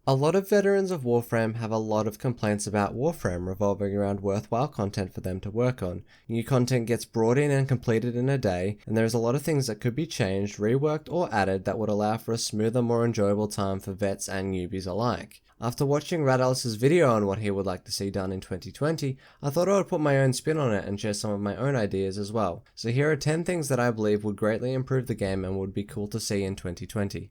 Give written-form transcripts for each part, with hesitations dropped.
A lot of veterans of Warframe have a lot of complaints about Warframe revolving around worthwhile content for them to work on. New content gets brought in and completed in a day, and there's a lot of things that could be changed, reworked, or added that would allow for a smoother, more enjoyable time for vets and newbies alike. After watching Radalis's video on what he would like to see done in 2020, I thought I would put my own spin on it and share some of my own ideas as well. So here are 10 things that I believe would greatly improve the game and would be cool to see in 2020.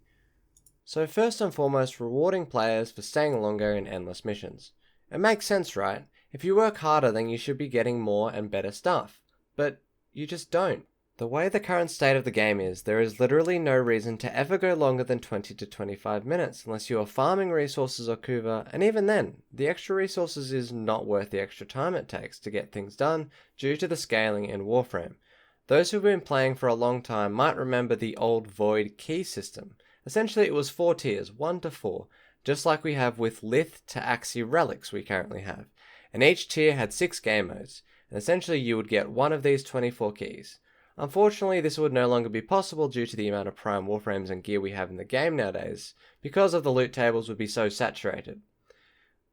So first and foremost, rewarding players for staying longer in endless missions. It makes sense, right? If you work harder, then you should be getting more and better stuff. But you just don't. The way the current state of the game is, there is literally no reason to ever go longer than 20 to 25 minutes unless you are farming resources or Kuva, and even then, the extra resources is not worth the extra time it takes to get things done due to the scaling in Warframe. Those who've been playing for a long time might remember the old Void key system. Essentially, it was 4 tiers, 1 to 4, just like we have with Lith to Axii relics we currently have. And each tier had 6 game modes, and essentially you would get one of these 24 keys. Unfortunately, this would no longer be possible due to the amount of prime Warframes and gear we have in the game nowadays, because of the loot tables would be so saturated.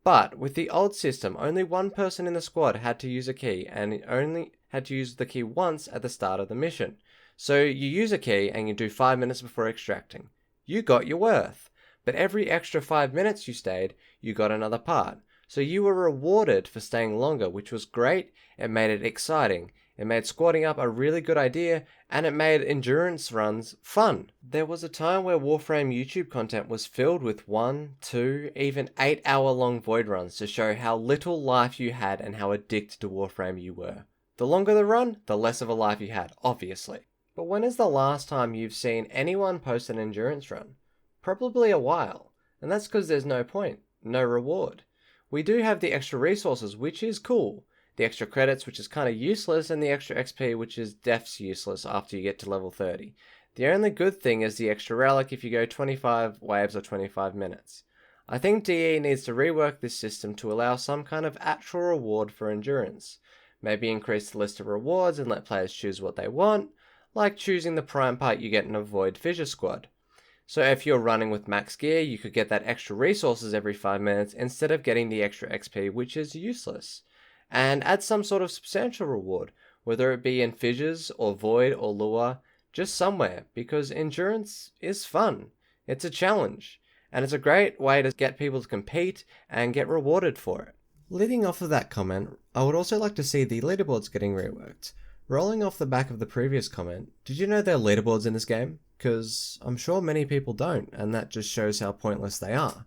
But with the old system, only one person in the squad had to use a key, and only had to use the key once at the start of the mission. So you use a key and you do 5 minutes before extracting. You got your worth, but every extra 5 minutes you stayed, you got another part. So you were rewarded for staying longer, which was great. It made it exciting. It made squatting up a really good idea, and it made endurance runs fun. There was a time where Warframe YouTube content was filled with 1, 2, even 8 hour long void runs to show how little life you had and how addicted to Warframe you were. The longer the run, the less of a life you had, obviously. But when is the last time you've seen anyone post an endurance run? Probably a while, and that's because there's no point, no reward. We do have the extra resources, which is cool, the extra credits, which is kind of useless, and the extra XP, which is def's useless after you get to level 30. The only good thing is the extra relic if you go 25 waves or 25 minutes. I think DE needs to rework this system to allow some kind of actual reward for endurance. Maybe increase the list of rewards and let players choose what they want, like choosing the prime part you get in a Void Fissure squad. So if you're running with max gear, you could get that extra resources every 5 minutes instead of getting the extra XP, which is useless. And add some sort of substantial reward, whether it be in Fissures or Void or Lure, just somewhere, because endurance is fun. It's a challenge, and it's a great way to get people to compete and get rewarded for it. Leading off of that comment, I would also like to see the leaderboards getting reworked. Rolling off the back of the previous comment, did you know there are leaderboards in this game? Because I'm sure many people don't, and that just shows how pointless they are.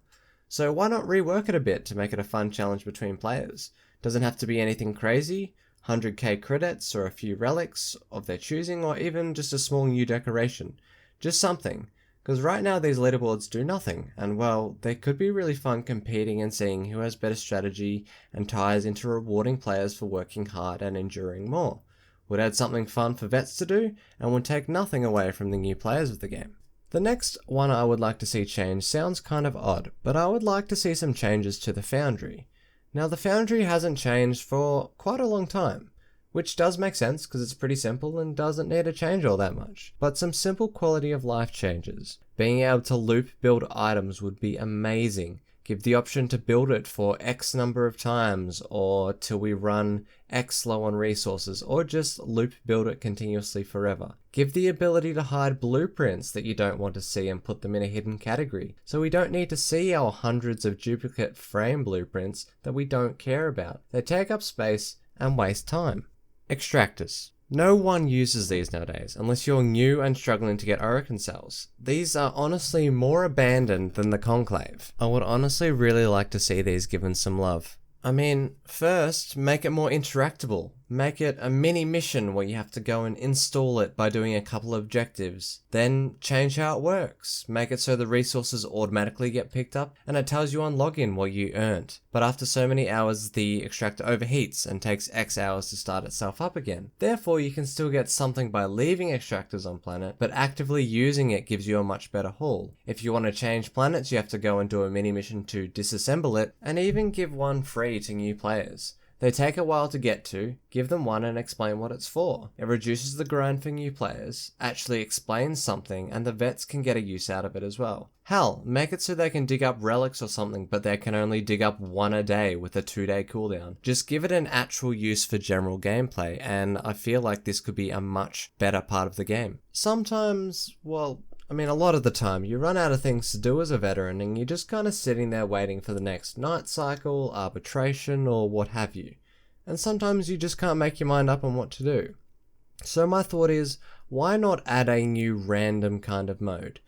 So why not rework it a bit to make it a fun challenge between players? Doesn't have to be anything crazy, 100k credits or a few relics of their choosing, or even just a small new decoration. Just something. Because right now these leaderboards do nothing, and well, they could be really fun competing and seeing who has better strategy and ties into rewarding players for working hard and enduring more. Would add something fun for vets to do, and would take nothing away from the new players of the game. The next one I would like to see change sounds kind of odd, but I would like to see some changes to the Foundry. Now the Foundry hasn't changed for quite a long time, which does make sense because it's pretty simple and doesn't need to change all that much. But some simple quality of life changes. Being able to loop build items would be amazing. Give the option to build it for X number of times, or till we run X low on resources, or just loop build it continuously forever. Give the ability to hide blueprints that you don't want to see and put them in a hidden category, so we don't need to see our hundreds of duplicate frame blueprints that we don't care about. They take up space and waste time. Extractors. No one uses these nowadays, unless you're new and struggling to get Orokin cells. These are honestly more abandoned than the Conclave. I would honestly really like to see these given some love. I mean, first, make it more interactable. Make it a mini mission where you have to go and install it by doing a couple of objectives. Then change how it works. Make it so the resources automatically get picked up and it tells you on login what you earned. But after so many hours, the extractor overheats and takes X hours to start itself up again. Therefore, you can still get something by leaving extractors on planet, but actively using it gives you a much better haul. If you want to change planets, you have to go and do a mini mission to disassemble it, and even give one free to new players. They take a while to get to, give them one and explain what it's for. It reduces the grind for new players, actually explains something, and the vets can get a use out of it as well. Hell, make it so they can dig up relics or something, but they can only dig up one a day with a 2-day cooldown. Just give it an actual use for general gameplay, and I feel like this could be a much better part of the game. Sometimes, a lot of the time, you run out of things to do as a veteran and you're just kind of sitting there waiting for the next night cycle, arbitration, or what have you. And sometimes you just can't make your mind up on what to do. So my thought is, why not add a new random kind of mode?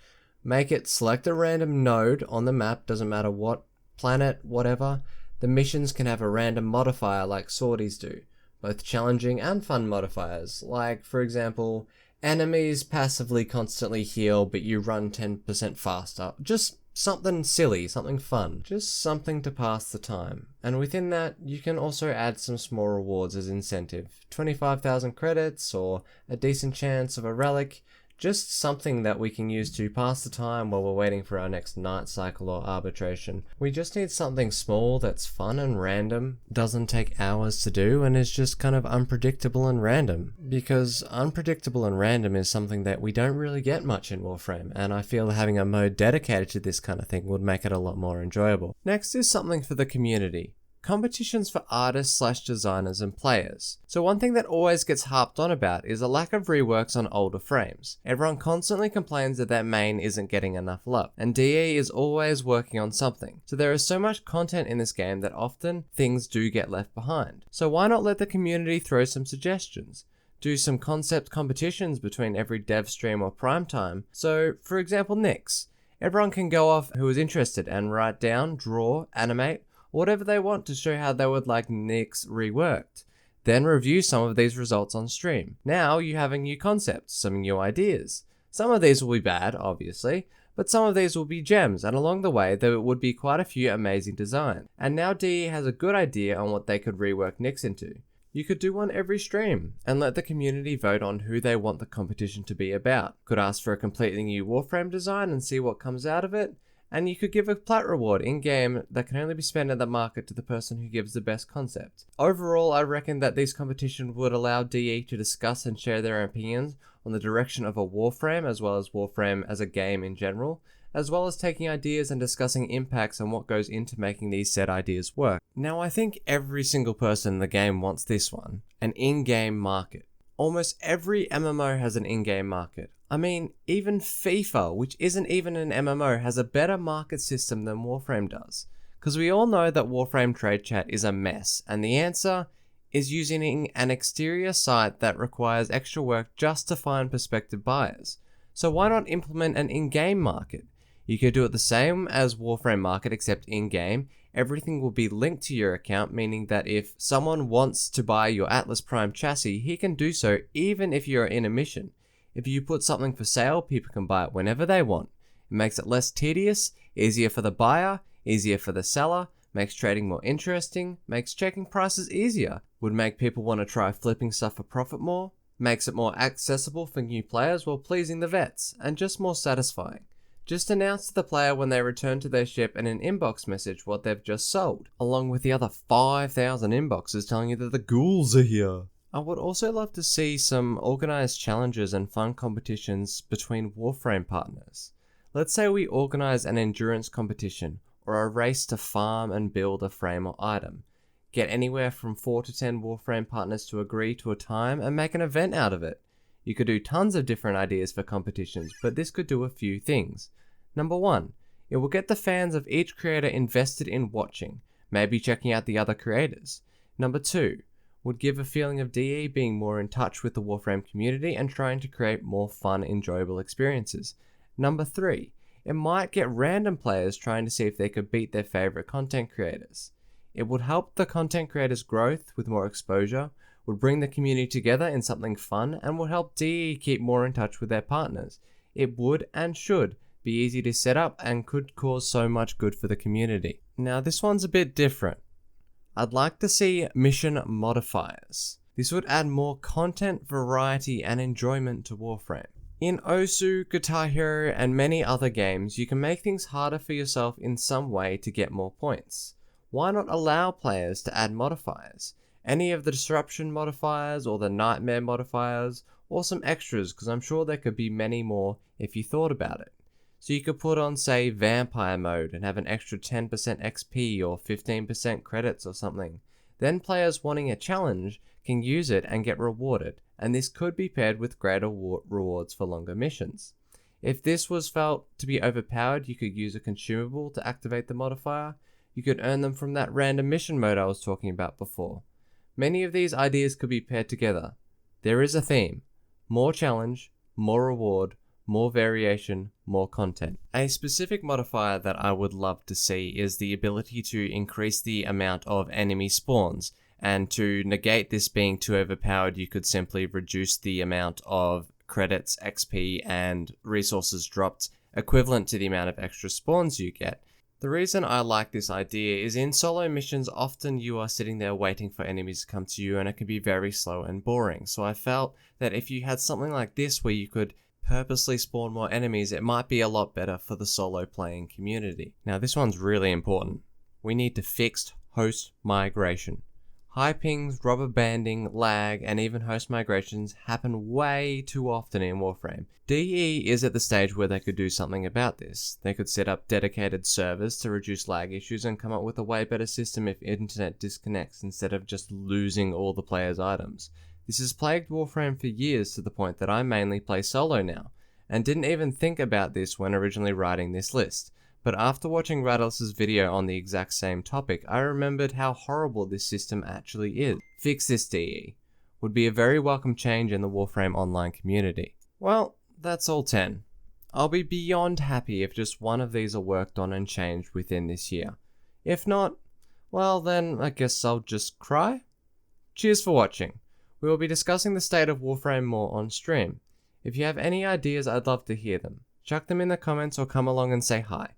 Make it select a random node on the map, doesn't matter what planet, whatever. The missions can have a random modifier like sorties do, both challenging and fun modifiers, like for example, enemies passively constantly heal, but you run 10% faster. Just something silly, something fun. Just something to pass the time. And within that, you can also add some small rewards as incentive. 25,000 credits or a decent chance of a relic. Just something that we can use to pass the time while we're waiting for our next night cycle or arbitration. We just need something small that's fun and random, doesn't take hours to do, and is just kind of unpredictable and random. Because unpredictable and random is something that we don't really get much in Warframe, and I feel having a mode dedicated to this kind of thing would make it a lot more enjoyable. Next is something for the community. Competitions for artists/designers and players. So one thing that always gets harped on about is a lack of reworks on older frames. Everyone constantly complains that their main isn't getting enough love, and DE is always working on something. So there is so much content in this game that often things do get left behind. So why not let the community throw some suggestions? Do some concept competitions between every dev stream or prime time. So for example, Nyx. Everyone can go off who is interested and write down, draw, animate, whatever they want to show how they would like Nyx reworked. Then review some of these results on stream. Now you have a new concept, some new ideas. Some of these will be bad, obviously, but some of these will be gems, and along the way there would be quite a few amazing designs. And now DE has a good idea on what they could rework Nyx into. You could do one every stream, and let the community vote on who they want the competition to be about. Could ask for a completely new Warframe design and see what comes out of it. And you could give a plat reward in-game that can only be spent at the market to the person who gives the best concept. Overall, I reckon that these competitions would allow DE to discuss and share their opinions on the direction of a Warframe, as well as Warframe as a game in general, as well as taking ideas and discussing impacts on what goes into making these said ideas work. Now, I think every single person in the game wants this one, an in-game market. Almost every MMO has an in-game market. I mean, even FIFA, which isn't even an MMO, has a better market system than Warframe does. Because we all know that Warframe Trade Chat is a mess, and the answer is using an exterior site that requires extra work just to find prospective buyers. So why not implement an in-game market? You could do it the same as Warframe Market, except in-game, everything will be linked to your account, meaning that if someone wants to buy your Atlas Prime chassis, he can do so even if you're in a mission. If you put something for sale, people can buy it whenever they want. It makes it less tedious, easier for the buyer, easier for the seller, makes trading more interesting, makes checking prices easier, would make people want to try flipping stuff for profit more, makes it more accessible for new players while pleasing the vets, and just more satisfying. Just announce to the player when they return to their ship in an inbox message what they've just sold, along with the other 5,000 inboxes telling you that the ghouls are here. I would also love to see some organized challenges and fun competitions between Warframe partners. Let's say we organize an endurance competition or a race to farm and build a frame or item. Get anywhere from 4 to 10 Warframe partners to agree to a time and make an event out of it. You could do tons of different ideas for competitions, but this could do a few things. Number 1, it will get the fans of each creator invested in watching, maybe checking out the other creators. Number 2, would give a feeling of DE being more in touch with the Warframe community and trying to create more fun, enjoyable experiences. Number 3, it might get random players trying to see if they could beat their favorite content creators. It would help the content creators' growth with more exposure, would bring the community together in something fun, and would help DE keep more in touch with their partners. It would and should be easy to set up and could cause so much good for the community. Now this one's a bit different. I'd like to see mission modifiers. This would add more content, variety, and enjoyment to Warframe. In Osu, Guitar Hero, and many other games, you can make things harder for yourself in some way to get more points. Why not allow players to add modifiers? any of the disruption modifiers or the nightmare modifiers, or some extras, because I'm sure there could be many more if you thought about it. So you could put on, say, vampire mode and have an extra 10% XP or 15% credits or something. Then players wanting a challenge can use it and get rewarded, and this could be paired with greater rewards for longer missions. If this was felt to be overpowered, you could use a consumable to activate the modifier. You could earn them from that random mission mode I was talking about before. Many of these ideas could be paired together. There is a theme: more challenge, more reward, more variation, more content. A specific modifier that I would love to see is the ability to increase the amount of enemy spawns, and to negate this being too overpowered, you could simply reduce the amount of credits, XP, and resources dropped equivalent to the amount of extra spawns you get. The reason I like this idea is in solo missions, often you are sitting there waiting for enemies to come to you, and it can be very slow and boring. So I felt that if you had something like this where you could purposely spawn more enemies, it might be a lot better for the solo playing community. Now this one's really important. We need to fix host migration. High pings, rubber banding, lag, and even host migrations happen way too often in Warframe. DE is at the stage where they could do something about this. They could set up dedicated servers to reduce lag issues and come up with a way better system if internet disconnects instead of just losing all the players' items. This has plagued Warframe for years, to the point that I mainly play solo now, and didn't even think about this when originally writing this list. But after watching Radis's video on the exact same topic, I remembered how horrible this system actually is. Fix this DE. Would be a very welcome change in the Warframe online community. Well, that's all 10. I'll be beyond happy if just one of these are worked on and changed within this year. If not, well then I guess I'll just cry. Cheers for watching. We will be discussing the state of Warframe more on stream. If you have any ideas, I'd love to hear them. Chuck them in the comments or come along and say hi.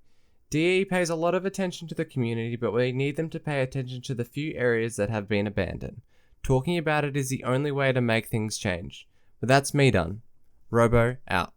DE pays a lot of attention to the community, but we need them to pay attention to the few areas that have been abandoned. Talking about it is the only way to make things change. But that's me done. Robo out.